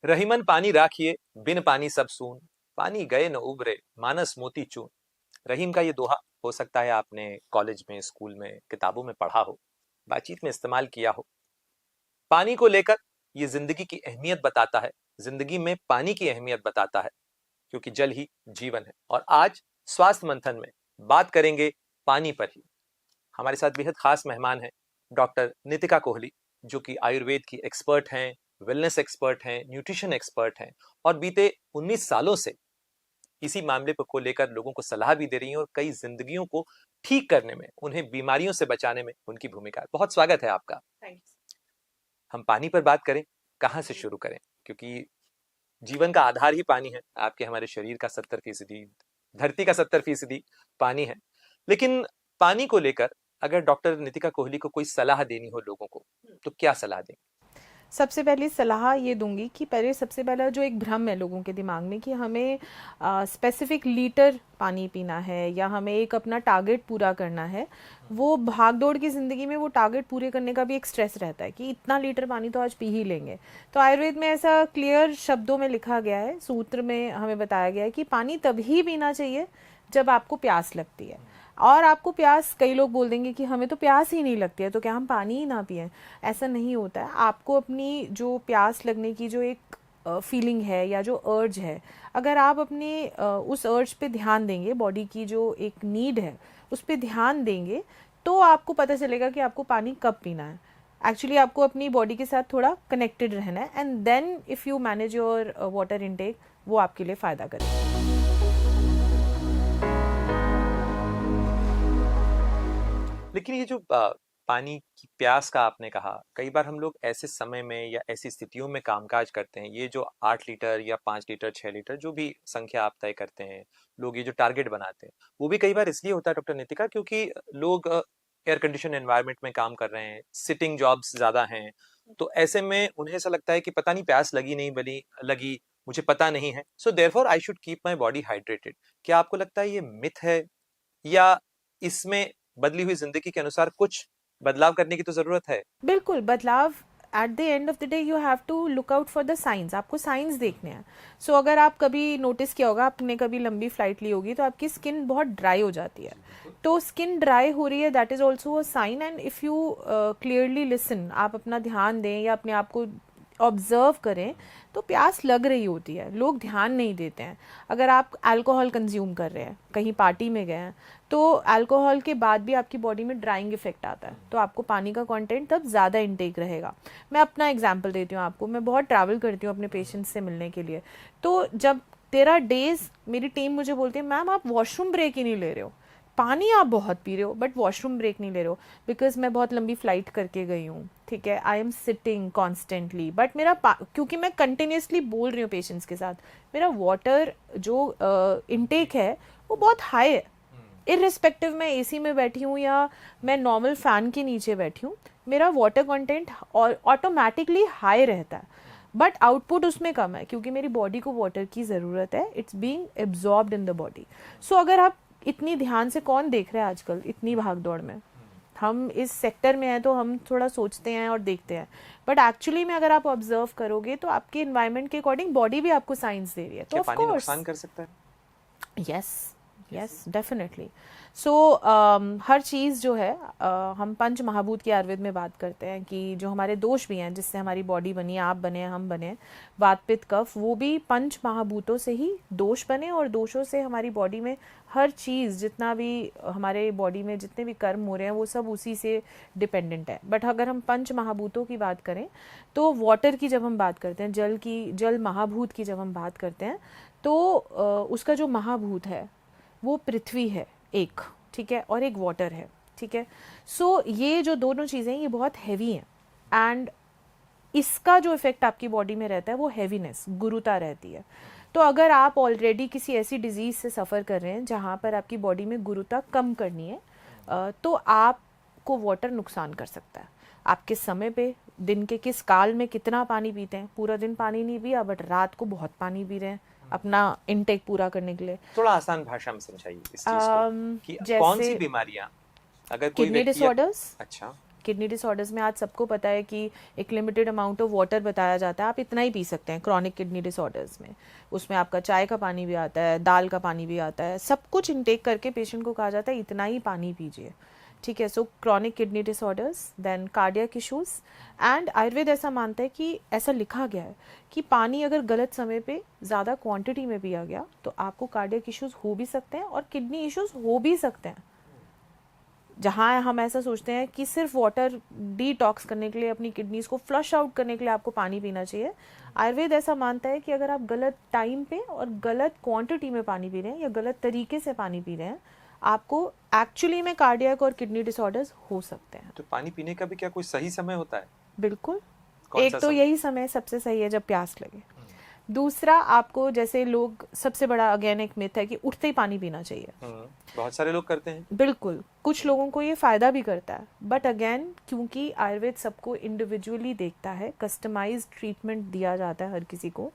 रहीमन पानी राखिए, बिन पानी सब सून, पानी गए न उबरे, मानस मोती चून। रहीम का ये दोहा हो सकता है आपने कॉलेज में, स्कूल में, किताबों में पढ़ा हो, बातचीत में इस्तेमाल किया हो। पानी को लेकर ये जिंदगी की अहमियत बताता है, जिंदगी में पानी की अहमियत बताता है, क्योंकि जल ही जीवन है। और आज स्वास्थ्य मंथन में बात करेंगे पानी पर ही। हमारे साथ बेहद खास मेहमान हैं डॉक्टर नितिका कोहली, जो कि आयुर्वेद की एक्सपर्ट हैं, वेलनेस एक्सपर्ट हैं, न्यूट्रिशन एक्सपर्ट हैं, और बीते 19 सालों से इसी मामले को लेकर लोगों को सलाह भी दे रही हैं और कई जिंदगियों को ठीक करने में, उन्हें बीमारियों से बचाने में उनकी भूमिका है। बहुत स्वागत है आपका। हम पानी पर बात करें, कहाँ से शुरू करें? क्योंकि जीवन का आधार ही पानी है। आपके हमारे शरीर का 70%, धरती का 70% पानी है। लेकिन पानी को लेकर अगर डॉक्टर नितिका कोहली को कोई सलाह देनी हो लोगों को, तो क्या सलाह दें? सबसे पहली सलाह ये दूंगी कि पहले सबसे पहला जो एक भ्रम है लोगों के दिमाग में कि हमें स्पेसिफिक लीटर पानी पीना है या हमें एक अपना टारगेट पूरा करना है। वो भाग दौड़ की ज़िंदगी में वो टारगेट पूरे करने का भी एक स्ट्रेस रहता है कि इतना लीटर पानी तो आज पी ही लेंगे। तो आयुर्वेद में ऐसा क्लियर शब्दों में लिखा गया है, सूत्र में हमें बताया गया है कि पानी तभी पीना चाहिए जब आपको प्यास लगती है। और आपको प्यास, कई लोग बोल देंगे कि हमें तो प्यास ही नहीं लगती है तो क्या हम पानी ही ना पिएं? ऐसा नहीं होता है। आपको अपनी जो प्यास लगने की जो एक फीलिंग है या जो अर्ज है, अगर आप अपने उस अर्ज पे ध्यान देंगे, बॉडी की जो एक नीड है उस पे ध्यान देंगे, तो आपको पता चलेगा कि आपको पानी कब पीना है। एक्चुअली आपको अपनी बॉडी के साथ थोड़ा कनेक्टेड रहना है, and then if you manage your water intake, वो आपके लिए फ़ायदा करेगा। लेकिन ये जो पानी की प्यास का आपने कहा, कई बार हम लोग ऐसे समय में या ऐसी स्थितियों में कामकाज करते हैं, ये जो 8 लीटर या 5 लीटर 6 लीटर जो भी संख्या आप तय करते हैं, लोग ये जो टारगेट बनाते हैं, वो भी कई बार इसलिए होता है डॉक्टर नितिका, क्योंकि लोग एयर कंडीशन एनवायरनमेंट में काम कर रहे हैं, सिटिंग जॉब्स ज्यादा हैं। तो ऐसे में उन्हें ऐसा लगता है कि पता नहीं प्यास लगी नहीं बली लगी, मुझे पता नहीं है, so therefore I should keep my body hydrated. क्या आपको लगता है ये मिथ है, या इसमें बदली हुई जिंदगी के अनुसार कुछ बदलाव करने की तो जरूरत है? बिल्कुल बदलाव। At the end of the day you have to look out for the science. आपको साइंस देखने हैं। सो अगर आप कभी नोटिस किया होगा, आपने कभी लंबी फ्लाइट ली होगी तो आपकी स्किन बहुत ड्राई हो जाती है। तो स्किन ड्राई हो रही है, that is also a sign. And if you clearly listen, आप अपना ध्यान दें या अपने आप को ऑब्जर्व करें, तो प्यास लग रही होती है, लोग ध्यान नहीं देते हैं। अगर आप अल्कोहल कंज्यूम कर रहे हैं, कहीं पार्टी में गए हैं, तो अल्कोहल के बाद भी आपकी बॉडी में ड्राइंग इफेक्ट आता है, तो आपको पानी का कंटेंट तब ज़्यादा इनटेक रहेगा। मैं अपना एग्जांपल देती हूँ आपको। मैं बहुत ट्रैवल करती हूँ अपने पेशेंट्स से मिलने के लिए। तो जब 13 डेज मेरी टीम मुझे बोलती है, मैम आप वॉशरूम ब्रेक ही नहीं ले रहे हो, पानी आप बहुत पी रहे हो बट वॉशरूम ब्रेक नहीं ले रहे हो। बिकॉज मैं बहुत लंबी फ्लाइट करके गई हूँ, ठीक है, I am sitting constantly, but मेरा क्योंकि मैं कंटिन्यूसली बोल रही हूँ पेशेंट्स के साथ, मेरा वाटर जो इनटेक है वो बहुत हाई है। इररिस्पेक्टिव मैं एसी में बैठी हूँ या मैं नॉर्मल फैन के नीचे बैठी हूँ, मेरा वाटर कंटेंट ऑटोमेटिकली हाई रहता है, बट आउटपुट उसमें कम है क्योंकि मेरी बॉडी को वाटर की ज़रूरत है। It's being absorbed in the body. So अगर आप इतनी ध्यान से, कौन देख रहा है आजकल इतनी भाग दौड़ में? हम इस सेक्टर में हैं तो हम थोड़ा सोचते हैं और देखते हैं, बट एक्चुअली में अगर आप ऑब्जर्व करोगे तो आपके एनवायरनमेंट के अकॉर्डिंग बॉडी भी आपको साइंस दे रही है। तो ऑफ पानी कोर्स नुकसान कर सकता है? Yes, yes definitely. सो हर चीज़ जो है, हम पंच महाभूत की आयुर्वेद में बात करते हैं कि जो हमारे दोष भी हैं जिससे हमारी बॉडी बनी है, आप बने, हम बने, वात पित्त कफ, वो भी पंच महाभूतों से ही दोष बने, और दोषों से हमारी बॉडी में हर चीज़, जितना भी हमारे बॉडी में जितने भी कर्म हो रहे हैं वो सब उसी से डिपेंडेंट है। बट अगर हम पंच महाभूतों की बात करें तो वाटर की जब हम बात करते हैं, जल महाभूत की जब हम बात करते हैं, तो उसका जो महाभूत है वो पृथ्वी है एक, ठीक है, और एक वाटर है, ठीक है। सो ये जो दोनों चीज़ें ये बहुत हैवी हैं, एंड इसका जो इफेक्ट आपकी बॉडी में रहता है वो हैवीनेस, गुरुता रहती है। तो अगर आप ऑलरेडी किसी ऐसी डिजीज से सफ़र कर रहे हैं जहाँ पर आपकी बॉडी में गुरुता कम करनी है, तो आपको वाटर नुकसान कर सकता है। आप किस समय पे, दिन के किस काल में कितना पानी पीते हैं? पूरा दिन पानी नहीं पिया बट रात को बहुत पानी पी रहे हैं अपना इनटेक पूरा करने के लिए। थोड़ा आसान भाषा में समझाइए इस चीज को, कि कौन सी जैसे बीमारियां, अगर कोई किडनी व्यक्ति। डिसऑर्डर्स, अच्छा। किडनी डिसऑर्डर्स में आज सबको पता है कि एक लिमिटेड अमाउंट ऑफ वाटर बताया जाता है, आप इतना ही पी सकते हैं क्रॉनिक किडनी डिसऑर्डर्स में। उसमें आपका चाय का पानी भी आता है, दाल का पानी भी आता है, सब कुछ इनटेक करके पेशेंट को कहा जाता है इतना ही पानी पीजिए, ठीक है। So chronic kidney disorders, then cardiac issues, and Ayurveda ऐसा मानता है कि ऐसा लिखा गया है कि पानी अगर गलत समय पे ज़्यादा क्वांटिटी में पिया गया तो आपको कार्डियक इश्यूज हो भी सकते हैं और किडनी इश्यूज हो भी सकते हैं। जहाँ हम ऐसा सोचते हैं कि सिर्फ वाटर डिटॉक्स करने के लिए, अपनी किडनीज को फ्लश आउट करने के लिए आपको पानी पीना चाहिए, आयुर्वेद ऐसा मानता है कि अगर आप गलत टाइम पे और गलत क्वांटिटी में पानी पी रहे हैं या गलत तरीके से पानी पी रहे हैं, आपको एक्चुअली में कार्डियक और किडनी डिसऑर्डर्स हो सकते हैं। तो पानी पीने का भी क्या कोई सही समय होता है? बिल्कुल, कौन एक सा तो समय? यही समय सबसे सही है जब प्यास लगे। दूसरा, आपको जैसे लोग, सबसे बड़ा अगेन एक मिथ है कि उठते ही पानी पीना चाहिए। बहुत सारे लोग करते हैं। बिल्कुल, कुछ लोगों को ये फायदा भी करता है, बट अगेन क्योंकि आयुर्वेद सबको इंडिविजुअली देखता है, कस्टमाइज्ड ट्रीटमेंट दिया जाता है हर किसी को,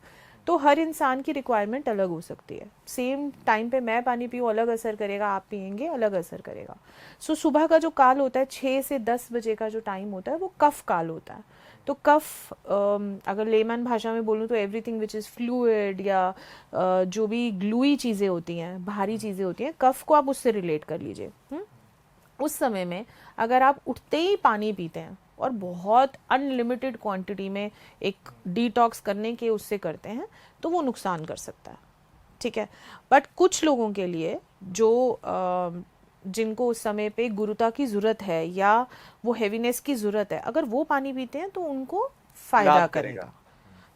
तो हर इंसान की रिक्वायरमेंट अलग हो सकती है। सेम टाइम पे मैं पानी पीऊँ अलग असर करेगा, आप पियेंगे अलग असर करेगा। सो सुबह का जो काल होता है 6 से 10 बजे का जो टाइम होता है वो कफ काल होता है। तो कफ, अगर लेमन भाषा में बोलूँ तो एवरीथिंग विच इज़ फ्लूइड या जो भी ग्लूई चीज़ें होती हैं, भारी चीज़ें होती हैं, कफ को आप उससे रिलेट कर लीजिए। उस समय में अगर आप उठते ही पानी पीते हैं और बहुत अनलिमिटेड क्वांटिटी में एक डिटॉक्स करने के उससे करते हैं तो वो नुकसान कर सकता है, ठीक है। बट कुछ लोगों के लिए जो जिनको उस समय पे गुरुता की ज़रूरत है या वो हैवीनेस की ज़रूरत है, अगर वो पानी पीते हैं तो उनको फ़ायदा लाभ करेगा।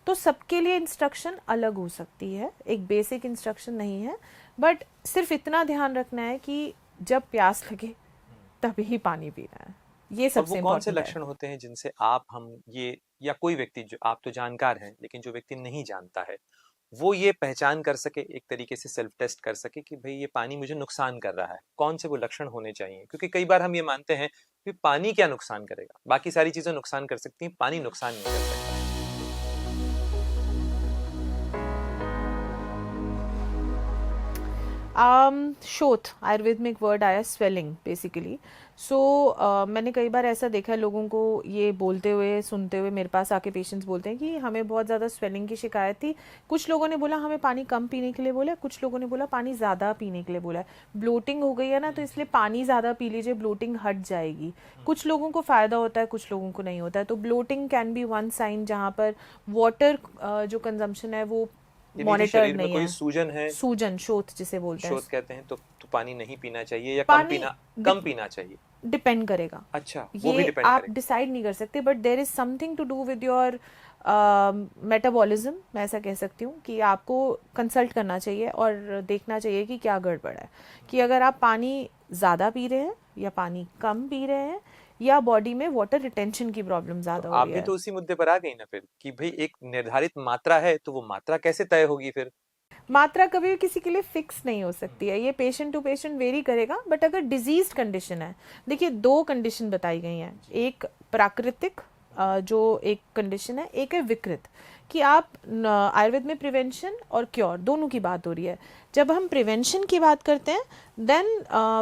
तो सबके लिए इंस्ट्रक्शन अलग हो सकती है, एक बेसिक इंस्ट्रक्शन नहीं है, बट सिर्फ इतना ध्यान रखना है कि जब प्यास लगे तभी ही पानी पीना है, ये और सबसे वो कौन से इम्पोर्टेंट है। लक्षण होते हैं जिनसे आप, हम ये, या कोई व्यक्ति, जो आप तो जानकार हैं लेकिन जो व्यक्ति नहीं जानता है, वो ये पहचान कर सके, एक तरीके से सेल्फ टेस्ट कर सके कि भाई ये पानी मुझे नुकसान कर रहा है? कौन से वो लक्षण होने चाहिए? क्योंकि कई बार हम ये मानते हैं कि पानी क्या नुकसान करेगा, बाकी सारी चीजें नुकसान कर सकती हैं, पानी नुकसान नहीं कर सकता। शोथ, आयुर्वेद में एक वर्ड आया स्वेलिंग बेसिकली। सो मैंने कई बार ऐसा देखा है लोगों को ये बोलते हुए, सुनते हुए, मेरे पास आके पेशेंट्स बोलते हैं कि हमें बहुत ज़्यादा स्वेलिंग की शिकायत थी। कुछ लोगों ने बोला हमें पानी कम पीने के लिए बोला, कुछ लोगों ने बोला पानी ज़्यादा पीने के लिए बोला है, ब्लोटिंग हो गई है ना तो इसलिए पानी ज़्यादा पी लीजिए, ब्लोटिंग हट जाएगी। कुछ लोगों को फ़ायदा होता है, कुछ लोगों को नहीं होता है। तो bloating can be one sign जहाँ पर वाटर जो कंजम्पशन है वो यदि मॉनिटर शरीर में नहीं कोई है। सूजन है, सूजन, शोथ जिसे बोलते हैं, शोथ कहते हैं, तो पानी नहीं पीना चाहिए या पानी कम पीना चाहिए? डिपेंड करेगा। अच्छा, वो भी ये डिपेंड आप करेगा। डिसाइड नहीं कर सकते, but there is something to do with your metabolism, मैं ऐसा कह सकती हूँ कि आपको कंसल्ट करना चाहिए और देखना चाहिए कि क्या गड़बड़ है, कि अगर आप पानी ज़्यादा पी रहे हैं या पानी कम पी रहे हैं या बॉडी में वाटर रिटेंशन की प्रॉब्लम ज़्यादा हो आप रही भी है। तो उसी मुद्दे पर आ गई ना फिर, कि भाई एक निर्धारित मात्रा है तो वो मात्रा कैसे तय होगी फिर? मात्रा कभी भी किसी के लिए फिक्स नहीं हो सकती है, ये पेशेंट टू पेशेंट वेरी करेगा। बट अगर डिजीज कंडीशन है, देखिए 2 कंडीशन बताई गई हैं, एक प्राकृतिक जो एक कंडीशन है, एक है विकृत, कि आप आयुर्वेद में प्रिवेंशन और क्योर दोनों की बात हो रही है। जब हम प्रिवेंशन की बात करते हैं then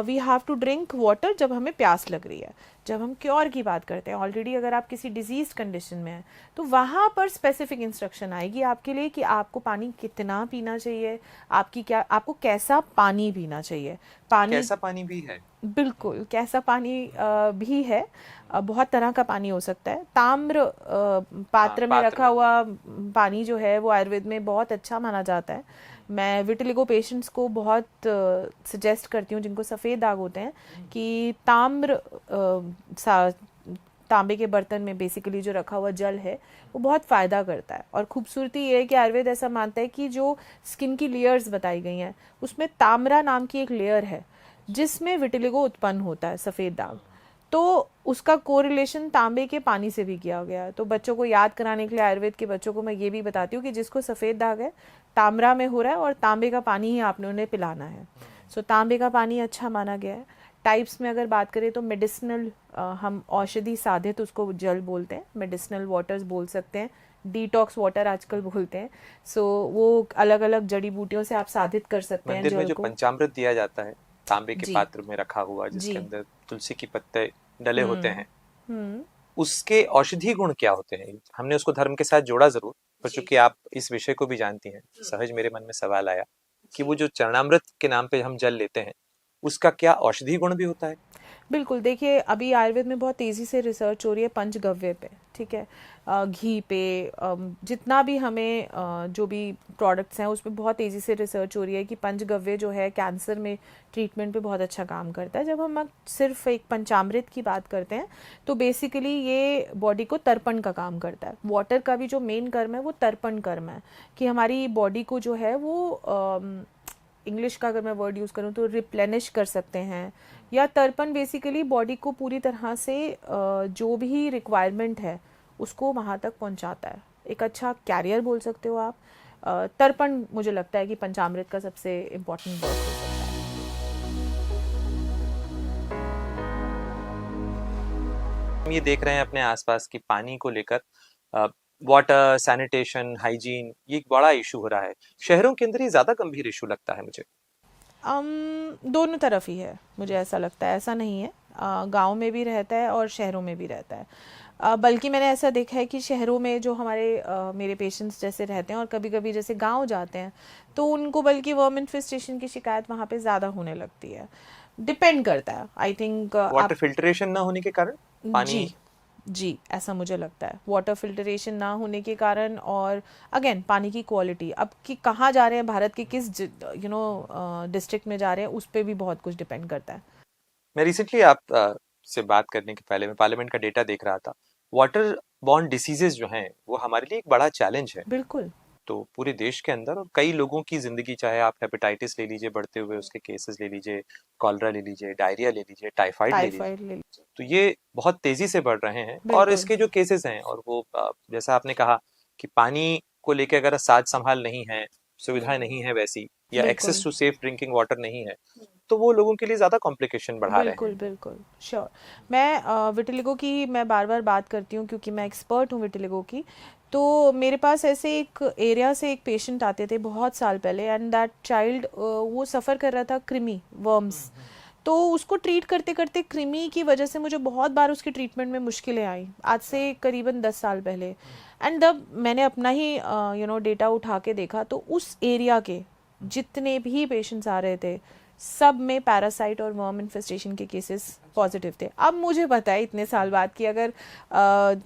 we have to drink water जब हमें प्यास लग रही है। जब हम क्योर की बात करते हैं, ऑलरेडी अगर आप किसी डिजीज कंडीशन में हैं तो वहाँ पर स्पेसिफिक इंस्ट्रक्शन आएगी आपके लिए कि आपको पानी कितना पीना चाहिए, आपको कैसा पानी पीना चाहिए। पानी कैसा पानी भी है? बिल्कुल, कैसा पानी भी है, बहुत तरह का पानी हो सकता है। ताम्र पात्र में रखा हुआ पानी जो है वो आयुर्वेद में बहुत अच्छा माना जाता है। मैं विटिलिगो पेशेंट्स को बहुत सजेस्ट करती हूँ जिनको सफ़ेद दाग होते हैं कि तांबे के बर्तन में बेसिकली जो रखा हुआ जल है वो बहुत फ़ायदा करता है। और खूबसूरती ये है कि आयुर्वेद ऐसा मानता है कि जो स्किन की लेयर्स बताई गई हैं उसमें ताम्रा नाम की एक लेयर है जिसमें विटिलिगो उत्पन्न होता है, सफ़ेद दाग। तो उसका कोरिलेशन तांबे के पानी से भी किया गया है। तो बच्चों को याद कराने के लिए आयुर्वेद के बच्चों को मैं ये भी बताती हूँ कि जिसको सफ़ेद दाग है ताम्रा में हो रहा है और तांबे का पानी ही आपने उन्हें पिलाना है। सो तांबे का पानी अच्छा माना गया है। टाइप्स में अगर बात करें तो मेडिसिनल, हम औषधि साधित उसको जल बोलते हैं, मेडिसिनल वाटर्स बोल सकते हैं, डिटॉक्स वाटर आजकल बोलते हैं। सो वो अलग अलग जड़ी बूटियों से आप साधित कर सकते हैं मंदिर में जल जो को। पंचामृत दिया जाता है तांबे के जी पात्र में रखा हुआ, जिसके जी। अंदर तुलसी के पत्ते डले होते हैं, उसके औषधीय गुण क्या होते हैं? हमने उसको धर्म के साथ जोड़ा जरूर, पर चूंकि आप इस विषय को भी जानती हैं, सहज मेरे मन में सवाल आया कि वो जो चरणामृत के नाम पे हम जल लेते हैं, उसका क्या औषधीय गुण भी होता है? बिल्कुल, देखिए अभी आयुर्वेद में बहुत तेज़ी से रिसर्च हो रही है पंचगव्य पे, ठीक है, घी पे, जितना भी हमें जो भी प्रोडक्ट्स हैं उस पे बहुत तेज़ी से रिसर्च हो रही है कि पंचगव्य जो है कैंसर में ट्रीटमेंट पे बहुत अच्छा काम करता है। जब हम अब सिर्फ एक पंचामृत की बात करते हैं तो बेसिकली ये बॉडी को तर्पण का काम करता है। वाटर का भी जो मेन कर्म है वो तर्पण कर्म है, कि हमारी बॉडी को जो है वो इंग्लिश का अगर मैं वर्ड यूज़ करूँ तो रिप्लेनिश कर सकते हैं, या तर्पण बेसिकली बॉडी को पूरी तरह से जो भी रिक्वायरमेंट है उसको वहाँ तक पहुँचाता है। एक अच्छा कैरियर बोल सकते हो आप। तर्पण मुझे लगता है कि पंचामृत का सबसे इम्पोर्टेंट वर्क हो सकता है। हम ये देख रहे हैं अपने आसपास की पानी को लेकर, वाटर, सैनिटेशन, हाइजीन, ये एक बड़ा इशू हो रहा है। शहरों के अंदर ये ज्यादा गंभीर इशू लगता है मुझे। दोनों तरफ ही है, मुझे ऐसा लगता है, ऐसा नहीं है। गांव में भी रहता है और शहरों में भी रहता है। बल्कि मैंने ऐसा देखा है कि शहरों में जो मेरे पेशेंट्स जैसे रहते हैं और कभी कभी जैसे गांव जाते हैं तो उनको बल्कि वर्म इन्फेस्टेशन की शिकायत वहाँ पे ज़्यादा होने लगती है। डिपेंड करता है, आई थिंक। वाटर फिल्ट्रेशन ना होने के कारण पानी। जी, जी, ऐसा मुझे लगता है, वाटर फिल्टरेशन ना होने के कारण, और अगेन पानी की क्वालिटी, अब कि कहाँ जा रहे हैं, भारत के किस डिस्ट्रिक्ट में जा रहे हैं, उस पर भी बहुत कुछ डिपेंड करता है। मैं रिसेंटली आप से बात करने के पहले मैं पार्लियामेंट का डेटा देख रहा था। वाटर बॉर्न डिसीजेस जो हैं वो हमारे लिए एक बड़ा चैलेंज है। बिल्कुल। तो पूरे देश के अंदर और कई लोगों की जिंदगी, चाहे आप हेपेटाइटिस ले लीजिए, बढ़ते हुए उसके केसेस ले लीजिए, कॉलरा ले लीजिए, डायरिया ले लीजिए, टाइफाइड ले लीजिए, टाइफाइड ले। तो ये बहुत तेजी से बढ़ रहे हैं। और बिल्कुल। इसके जो केसेस हैं, और वो जैसा आपने कहा कि पानी को लेकर अगर साज संभाल नहीं है, सुविधाएं नहीं है वैसी, या एक्सेस बिल्कुल। टू सेफ ड्रिंकिंग वाटर नहीं है, तो वो लोगों के लिए ज्यादा कॉम्प्लिकेशन बढ़ा रहे हैं। बिल्कुल, बिल्कुल, श्योर। मैं विटिलिगो की मैं बार बार बात करती हूँ क्योंकि मैं एक्सपर्ट हूँ विटिलिगो की। तो मेरे पास ऐसे एक एरिया से एक पेशेंट आते थे बहुत साल पहले, एंड दैट चाइल्ड वो सफ़र कर रहा था कृमि वर्म्स। तो उसको ट्रीट करते करते कृमि की वजह से मुझे बहुत बार उसके ट्रीटमेंट में मुश्किलें आई, आज से करीबन 10 साल पहले। एंड जब मैंने अपना ही डेटा उठा के देखा तो उस एरिया के जितने भी पेशेंट्स आ रहे थे सब में पैरासाइट और वर्म इन्फेस्टेशन के केसेस पॉजिटिव थे। अब मुझे पता है इतने साल बाद कि अगर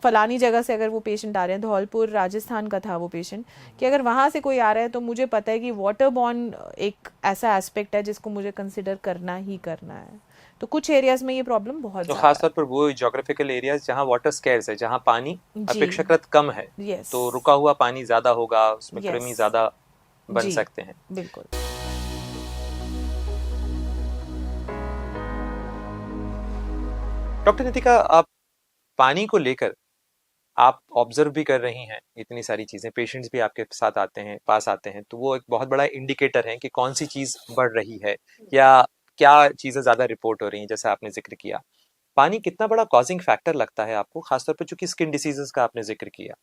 फलानी जगह से अगर वो पेशेंट आ रहे हैं, धौलपुर राजस्थान का था वो पेशेंट, कि अगर वहाँ से कोई आ रहा है तो मुझे पता है कि वाटर बॉर्न एक ऐसा एस्पेक्ट है जिसको मुझे कंसिडर करना ही करना है। तो कुछ एरियाज में ये प्रॉब्लम बहुत तो ज़्यादा खासतौर पर वो जोग्राफिकल एरियाज जहाँ वाटर स्केर्स है, जहाँ पानी है। जी। अपेक्षाकृत कम है, यस। तो रुका हुआ पानी ज्यादा होगा, उसमें यस। कृमि ज्यादा बन जी। सकते हैं। बिल्कुल। डॉक्टर नितिका, आप पानी को लेकर आप ऑब्जर्व भी कर रही हैं इतनी सारी चीजें, पेशेंट्स भी आपके साथ आते हैं, पास आते हैं, तो वो एक बहुत बड़ा इंडिकेटर है कि कौन सी चीज बढ़ रही है या क्या चीजें ज्यादा रिपोर्ट हो रही हैं। जैसा आपने जिक्र किया, पानी कितना बड़ा कॉजिंग फैक्टर लगता है आपको, खासतौर पर चूंकि स्किन डिसीजेस का आपने जिक्र किया?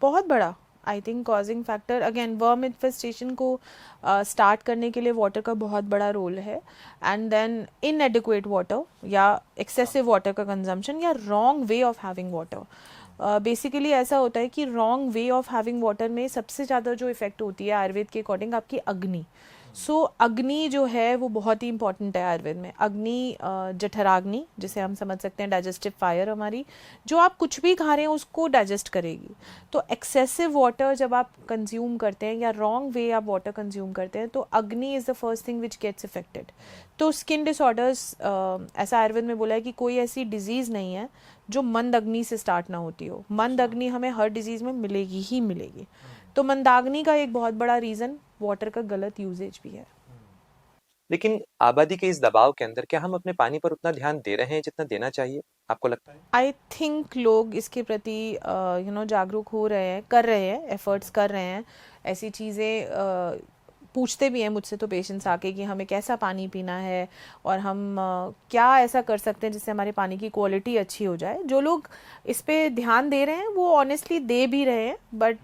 बहुत बड़ा, I think causing factor again worm infestation को स्टार्ट करने के लिए वाटर का बहुत बड़ा रोल है। एंड देन इनएडिक्वेट वाटर या एक्सेसिव वाटर का कंजम्पशन या wrong way of having water. Basically ऐसा होता है कि wrong way of having water में सबसे ज़्यादा जो इफेक्ट होती है आयुर्वेद के अकॉर्डिंग आपकी अग्नि। सो अग्नि जो है वो बहुत ही इंपॉर्टेंट है आयुर्वेद में। अग्नि जठराग्नि, जिसे हम समझ सकते हैं डाइजेस्टिव फायर हमारी, जो आप कुछ भी खा रहे हैं उसको डाइजेस्ट करेगी। तो एक्सेसिव वाटर जब आप कंज्यूम करते हैं या रॉन्ग वे आप वाटर कंज्यूम करते हैं तो Agni is the first thing which gets affected. तो स्किन डिसऑर्डर्स, ऐसा आयुर्वेद में बोला है कि कोई ऐसी डिजीज़ नहीं है जो मंद अग्नि से स्टार्ट ना होती हो। मंद अग्नि हमें हर डिजीज़ में मिलेगी ही मिलेगी। तो मंदाग्नि का एक बहुत बड़ा रीज़न वाटर का गलत यूजेज भी है। लेकिन आबादी के इस दबाव के अंदर क्या हम अपने पानी पर उतना ध्यान दे रहे हैं जितना देना चाहिए, आपको लगता है? आई थिंक लोग इसके प्रति जागरूक हो रहे हैं, कर रहे हैं, एफर्ट्स कर रहे हैं। ऐसी चीज़ें पूछते भी हैं मुझसे तो पेशेंट्स आके कि हमें कैसा पानी पीना है और हम क्या ऐसा कर सकते हैं जिससे हमारे पानी की क्वालिटी अच्छी हो जाए। जो लोग इस पे ध्यान दे रहे हैं वो ऑनेस्टली दे भी रहे हैं, बट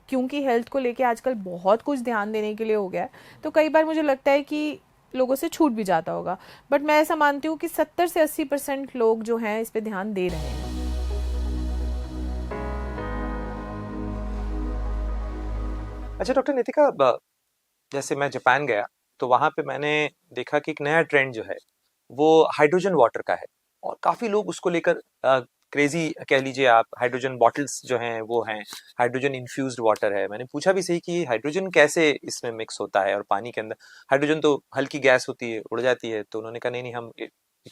क्योंकि हेल्थ को लेके आजकल बहुत कुछ ध्यान देने के लिए हो गया है तो कई बार मुझे लगता है कि लोगों से छूट भी जाता होगा। बट मैं ऐसा मानती हूँ कि 70 से 80% लोग जो हैं इस पे ध्यान दे रहे हैं। अच्छा डॉक्टर नितिका, जैसे मैं जापान गया तो वहां पे मैंने देखा कि एक नया ट्रेंड जो है वो हाइड्रोजन वाटर का है, और काफी लोग उसको लेकर क्रेजी कह लीजिए आप। हाइड्रोजन बॉटल्स जो हैं वो हैं, हाइड्रोजन इन्फ्यूज्ड वाटर है। मैंने पूछा भी सही कि हाइड्रोजन कैसे इसमें मिक्स होता है, और पानी के अंदर हाइड्रोजन तो हल्की गैस होती है, उड़ जाती है। तो उन्होंने कहा नहीं नहीं, हम एक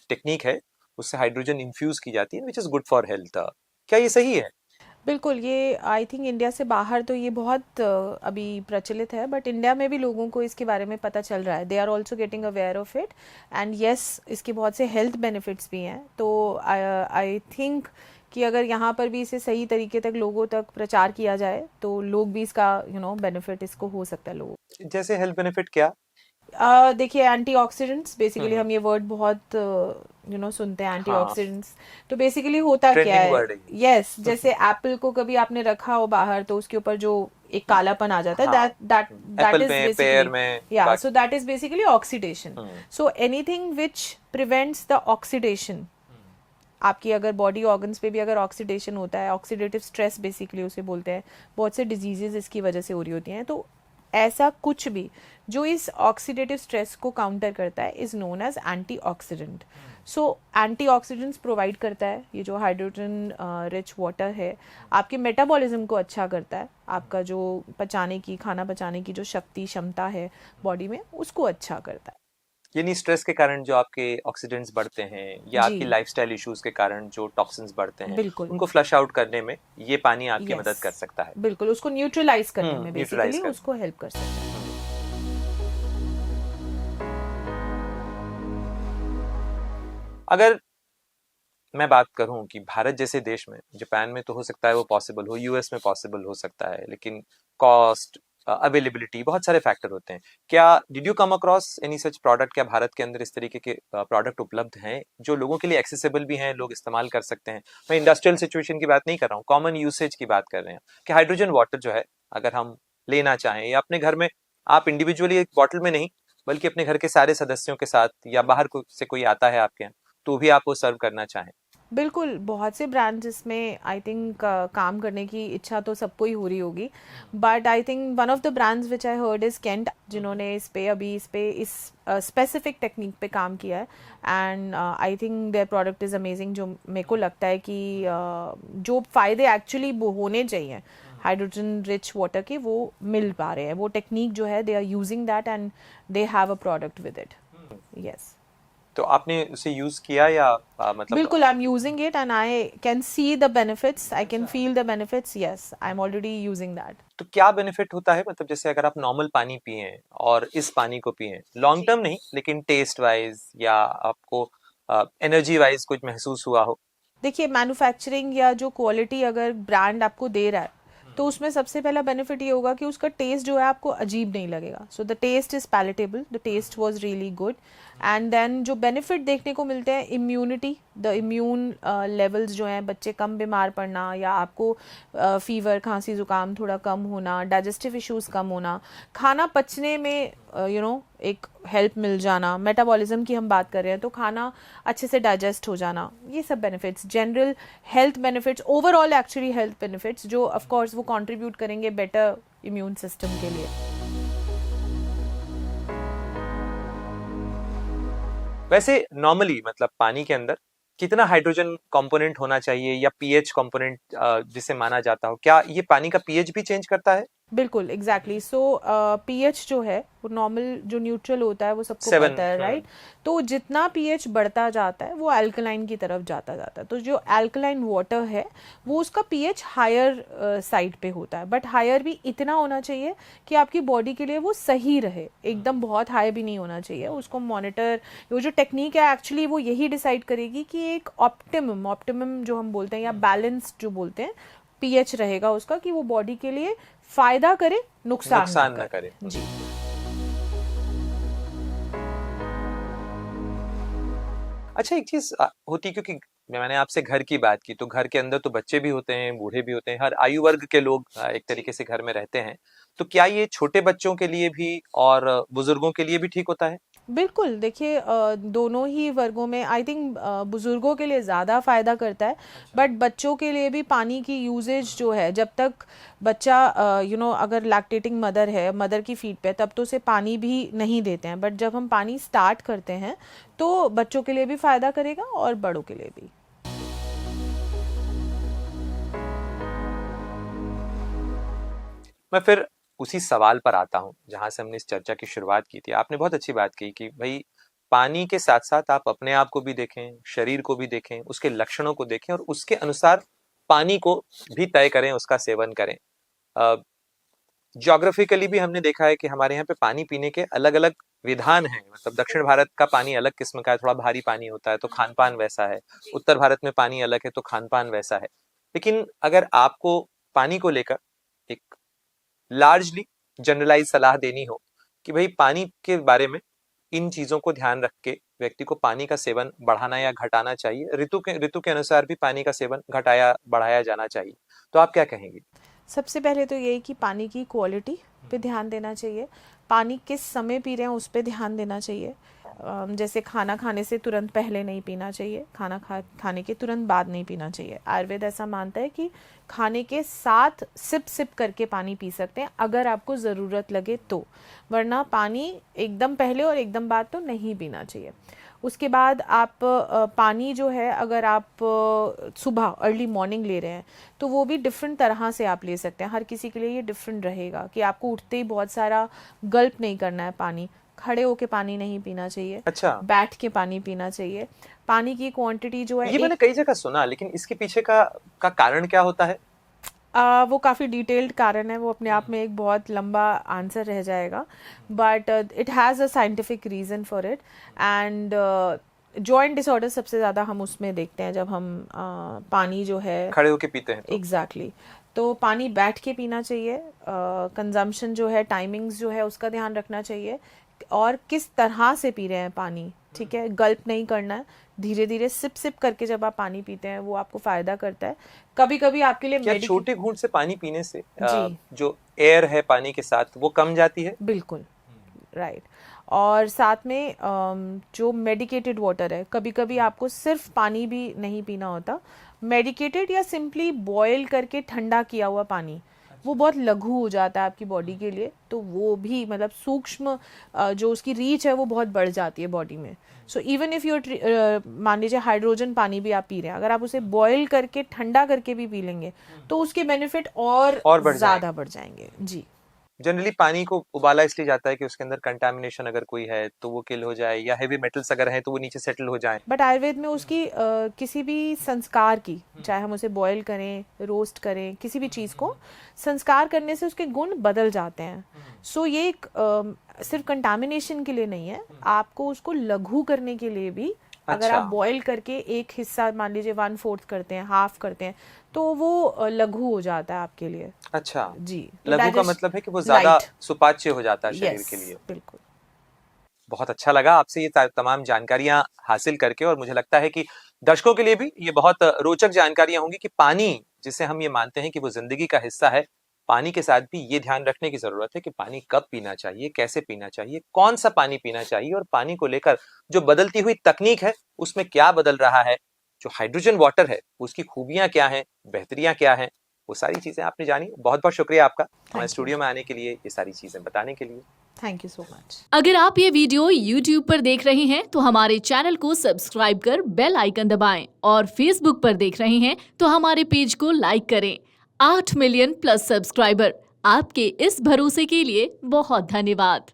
टेक्निक है, उससे हाइड्रोजन इन्फ्यूज की जाती है, which is good for health. क्या ये सही है? बिल्कुल, ये आई थिंक इंडिया से बाहर तो ये बहुत अभी प्रचलित है, बट इंडिया में भी लोगों को इसके बारे में पता चल रहा है। They are also getting aware of it, and yes, इसके बहुत से हेल्थ बेनिफिट्स भी हैं। तो आई थिंक कि अगर यहाँ पर भी इसे सही तरीके तक लोगों तक प्रचार किया जाए तो लोग भी इसका बेनिफिट इसको हो सकता है लोगों जैसे हेल्थ बेनिफिट क्या? देखिए, एंटीऑक्सीडेंट्स बेसिकली, हम्म। हम ये वर्ड बहुत सुनते हैं, हाँ, एंटीऑक्सीडेंट्स। तो बेसिकली होता क्या ट्रेंडिंग है? वर्ड है ये। यस, जैसे एप्पल को कभी आपने रखा हो बाहर तो उसके ऊपर जो एक कालापन आ जाता है, हाँ, that that that Apple is में, पेयर बेसिकली, में, या सो बाकी। That is basically oxidation. Hmm. So anything which prevents the oxidation, आपकी अगर बॉडी ऑर्गन्स पे भी अगर ऑक्सीडेशन होता है, ऑक्सीडेटिव स्ट्रेस बेसिकली उसे बोलते हैं, बहुत से डिजीजेस इसकी वजह से हो रही होती हैं। तो ऐसा कुछ भी जो इस ऑक्सीडेटिव स्ट्रेस को काउंटर करता है is known as antioxidant. So antioxidants provide करता है ये जो हाइड्रोजन रिच वाटर है, आपके मेटाबॉलिज्म को अच्छा करता है, आपका जो पचाने की, खाना पचाने की जो शक्ति क्षमता है बॉडी में, उसको अच्छा करता है। यानी स्ट्रेस के कारण जो आपके ऑक्सीडेंट्स बढ़ते हैं, या जी, आपकी लाइफस्टाइल इश्यूज के कारण जो टॉक्सिन्स बढ़ते हैं, बिल्कुल। उनको फ्लश आउट करने में ये पानी आपकी यस, मदद कर सकता है। बिल्कुल, उसको न्यूट्रलाइज करने में न्यूट्रलाइज बेसिकली कर। उसको हेल्प कर सकता है। अगर मैं बात करूं कि भारत जैसे देश में, जापान में तो हो सकता है वो पॉसिबल हो, यूएस में पॉसिबल हो सकता है, लेकिन कॉस्ट, अवेलेबिलिटी, बहुत सारे फैक्टर होते हैं। क्या did you come across any such product? क्या भारत के अंदर इस तरीके के प्रोडक्ट उपलब्ध हैं जो लोगों के लिए एक्सेसिबल भी हैं, लोग इस्तेमाल कर सकते हैं? मैं इंडस्ट्रियल सिचुएशन की बात नहीं कर रहा हूँ, कॉमन यूसेज की बात कर रहे हैं कि हाइड्रोजन वाटर जो है, अगर हम लेना चाहें, या अपने घर में आप इंडिविजुअली एक बॉटल में नहीं, बल्कि अपने घर के सारे सदस्यों के साथ, या बाहर से कोई आता है आपके यहाँ, तो भी आप वो सर्व करना चाहें। बिल्कुल, बहुत से ब्रांड्स इसमें आई थिंक काम करने की इच्छा तो सबको ही हो रही होगी, but I think one of the brands which I heard is Kent, जिन्होंने इस स्पेसिफिक टेक्निक पे काम किया है, and I think their product is amazing. जो मेरे को लगता है कि जो फ़ायदे एक्चुअली होने चाहिए हाइड्रोजन रिच वाटर के, वो मिल पा रहे हैं। वो टेक्निक जो है, they are using that and they have a product with it. Yes, तो आपने उसे यूज किया, या मतलब? बिल्कुल, I am using it and I can see the benefits, I can feel the benefits. Yes, I am already using that. तो क्या benefit होता है, मतलब जैसे अगर आप नॉर्मल पानी पिए और इस पानी को पिए, लॉन्ग टर्म नहीं, लेकिन टेस्ट वाइज या आपको एनर्जी वाइज कुछ महसूस हुआ हो? देखिए, मैन्युफैक्चरिंग या जो क्वालिटी अगर ब्रांड आपको दे रहा है तो उसमें सबसे पहला बेनिफिट ये होगा कि उसका टेस्ट जो है आपको अजीब नहीं लगेगा। So the taste is palatable, the taste was really good. And then जो बेनिफिट देखने को मिलते हैं, इम्यूनिटी, द इम्यून लेवल्स जो हैं, बच्चे कम बीमार पड़ना, या आपको फीवर, खांसी जुकाम थोड़ा कम होना, डाइजेस्टिव इश्यूज कम होना, खाना पचने में एक हेल्प मिल जाना, मेटाबॉलिज्म की हम बात कर रहे हैं तो खाना अच्छे से डाइजेस्ट हो जाना, ये सब benefits, general health benefits, overall actually health benefits जो ऑफ कोर्स वो कंट्रीब्यूट करेंगे बेटर इम्यून सिस्टम के लिए। वैसे नॉर्मली मतलब पानी के अंदर कितना हाइड्रोजन कंपोनेंट होना चाहिए, या पीएच कंपोनेंट जिसे माना जाता हो, क्या ये पानी का पीएच भी चेंज करता है? बिल्कुल, एग्जैक्टली। सो पीएच जो है वो नॉर्मल जो न्यूट्रल होता है वो सबको 7। पता है, राइट? तो जितना पीएच बढ़ता जाता है वो अल्कलाइन की तरफ जाता जाता है। तो जो अल्कलाइन वाटर है वो उसका पीएच हायर साइड पे होता है, बट हायर भी इतना होना चाहिए कि आपकी बॉडी के लिए वो सही रहे, एकदम बहुत हाई भी नहीं होना चाहिए। उसको मॉनिटर, वो जो टेक्निक है एक्चुअली वो यही डिसाइड करेगी कि एक ऑप्टिमम ऑप्टिमम जो हम बोलते हैं, या बैलेंस जो बोलते हैं, पीएच रहेगा उसका, कि वो बॉडी के लिए फायदा करे, नुकसान ना नुकसान ना करे। करे। जी, अच्छा, एक चीज होती है, क्योंकि मैंने आपसे घर की बात की, तो घर के अंदर तो बच्चे भी होते हैं, बूढ़े भी होते हैं, हर आयु वर्ग के लोग एक तरीके से घर में रहते हैं। तो क्या ये छोटे बच्चों के लिए भी और बुजुर्गों के लिए भी ठीक होता है? बिल्कुल, देखिए दोनों ही वर्गों में आई थिंक बुजुर्गों के लिए ज़्यादा फ़ायदा करता है, बट बच्चों के लिए भी पानी की यूजेज जो है, जब तक बच्चा अगर लैक्टेटिंग मदर है, मदर की फीड पे, तब तो उसे पानी भी नहीं देते हैं, बट जब हम पानी स्टार्ट करते हैं तो बच्चों के लिए भी फ़ायदा करेगा और बड़ों के लिए भी। मैं फिर उसी सवाल पर आता हूँ जहां से हमने इस चर्चा की शुरुआत की थी। आपने बहुत अच्छी बात कही कि भाई पानी के साथ साथ आप अपने आप को भी देखें, शरीर को भी देखें, उसके लक्षणों को देखें और उसके अनुसार पानी को भी तय करें, उसका सेवन करें। ज्योग्राफिकली भी हमने देखा है कि हमारे यहाँ पे पानी पीने के अलग अलग विधान हैं। मतलब दक्षिण भारत का पानी अलग किस्म का है, थोड़ा भारी पानी होता है, तो खान पान वैसा है। उत्तर भारत में पानी अलग है, तो खान पान वैसा है। लेकिन अगर आपको पानी को लेकर एक लार्जली जनरलाइज सलाह देनी हो कि भाई पानी के बारे में इन चीजों को ध्यान रख के व्यक्ति को पानी का सेवन बढ़ाना या घटाना चाहिए, ऋतु के अनुसार भी पानी का सेवन घटाया बढ़ाया जाना चाहिए, तो आप क्या कहेंगे? सबसे पहले तो यही कि पानी की क्वालिटी पे ध्यान देना चाहिए, पानी किस समय पी रहे हैं उस पे ध्यान देना चाहिए। जैसे खाना खाने से तुरंत पहले नहीं पीना चाहिए, खाने के तुरंत बाद नहीं पीना चाहिए। आयुर्वेद ऐसा मानता है कि खाने के साथ सिप सिप करके पानी पी सकते हैं अगर आपको ज़रूरत लगे तो, वरना पानी एकदम पहले और एकदम बाद तो नहीं पीना चाहिए। उसके बाद आप पानी जो है, अगर आप सुबह अर्ली मॉर्निंग ले रहे हैं तो वो भी डिफरेंट तरह से आप ले सकते हैं। हर किसी के लिए ये डिफरेंट रहेगा कि आपको उठते ही बहुत सारा गल्प नहीं करना है पानी, खड़े होके पानी नहीं पीना चाहिए, अच्छा, बैठ के पानी पीना चाहिए। पानी की क्वांटिटी जो है ये मैंने कई जगह सुना, लेकिन इसके पीछे का कारण क्या होता है? वो काफ़ी डिटेल्ड कारण है, वो अपने आप में एक बहुत लंबा आंसर रह जाएगा, but it has a scientific reason for it. And joint disorder सबसे ज़्यादा हम उसमें देखते हैं जब हम पानी जो है खड़े होके पीते हैं तो। एग्जैक्टली तो पानी बैठ के पीना चाहिए। कंजम्पशन जो है, टाइमिंग्स जो है, उसका ध्यान रखना चाहिए और किस तरह से पी रहे हैं पानी, ठीक है। गल्प नहीं करना है, धीरे धीरे सिप सिप करके जब आप पानी पीते हैं वो आपको फायदा करता है। कभी कभी आपके लिए क्या छोटे घूंट से पानी पीने से जी जो एयर है पानी के साथ वो कम जाती है? बिल्कुल राइट। और साथ में जो मेडिकेटेड वाटर है, कभी कभी आपको सिर्फ पानी भी नहीं पीना होता, मेडिकेटेड या सिंपली बॉयल करके ठंडा किया हुआ पानी, वो बहुत लघु हो जाता है आपकी बॉडी के लिए, तो वो भी मतलब सूक्ष्म जो उसकी रीच है वो बहुत बढ़ जाती है बॉडी में। सो इवन इफ़ यू मान लीजिए हाइड्रोजन पानी भी आप पी रहे हैं, अगर आप उसे बॉयल करके ठंडा करके भी पी लेंगे तो उसके बेनिफिट और ज़्यादा बढ़ जाएंगे। जी, जनरली पानी को उबाला इसलिए जाता है कि उसके अंदर कंटामिनेशन अगर कोई है तो वो किल हो जाए, या हेवी मेटल्स अगर हैं तो वो नीचे सेटल हो जाए। बट आयुर्वेद में उसकी किसी भी संस्कार की, चाहे हम उसे बॉयल करें, रोस्ट करें, किसी भी चीज़ को संस्कार करने से उसके गुण बदल जाते हैं। सो ये एक सिर्फ कंटामिनेशन के लिए नहीं है, आपको उसको लघु करने के लिए भी अगर अच्छा। आप बॉयल करके एक हिस्सा मान लीजिए 1/4 करते हैं, हाफ करते हैं, तो वो लघु हो जाता है आपके लिए। अच्छा जी, लघु का मतलब है कि वो ज्यादा सुपाच्य हो जाता है शरीर के लिए। बिल्कुल। बहुत अच्छा लगा आपसे ये तमाम जानकारियां हासिल करके, और मुझे लगता है कि दर्शकों के लिए भी ये बहुत रोचक जानकारियां होंगी कि पानी जिसे हम ये मानते हैं कि वो जिंदगी का हिस्सा है, पानी के साथ भी ये ध्यान रखने की जरूरत है कि पानी कब पीना चाहिए, कैसे पीना चाहिए, कौन सा पानी पीना चाहिए, और पानी को लेकर जो बदलती हुई तकनीक है उसमें क्या बदल रहा है, जो हाइड्रोजन वाटर है उसकी खूबियां क्या हैं, बेहतरियां क्या हैं, वो सारी चीजें आपने जानी। बहुत बहुत शुक्रिया आपका हमारे स्टूडियो में आने के लिए, ये सारी चीजें बताने के लिए। Thank you so much. अगर आप ये वीडियो YouTube पर देख रहे हैं तो हमारे चैनल को सब्सक्राइब कर बेल आइकन दबाएं, और Facebook पर देख रहे हैं तो हमारे पेज को लाइक करें। 8 मिलियन प्लस सब्सक्राइबर, आपके इस भरोसे के लिए बहुत धन्यवाद।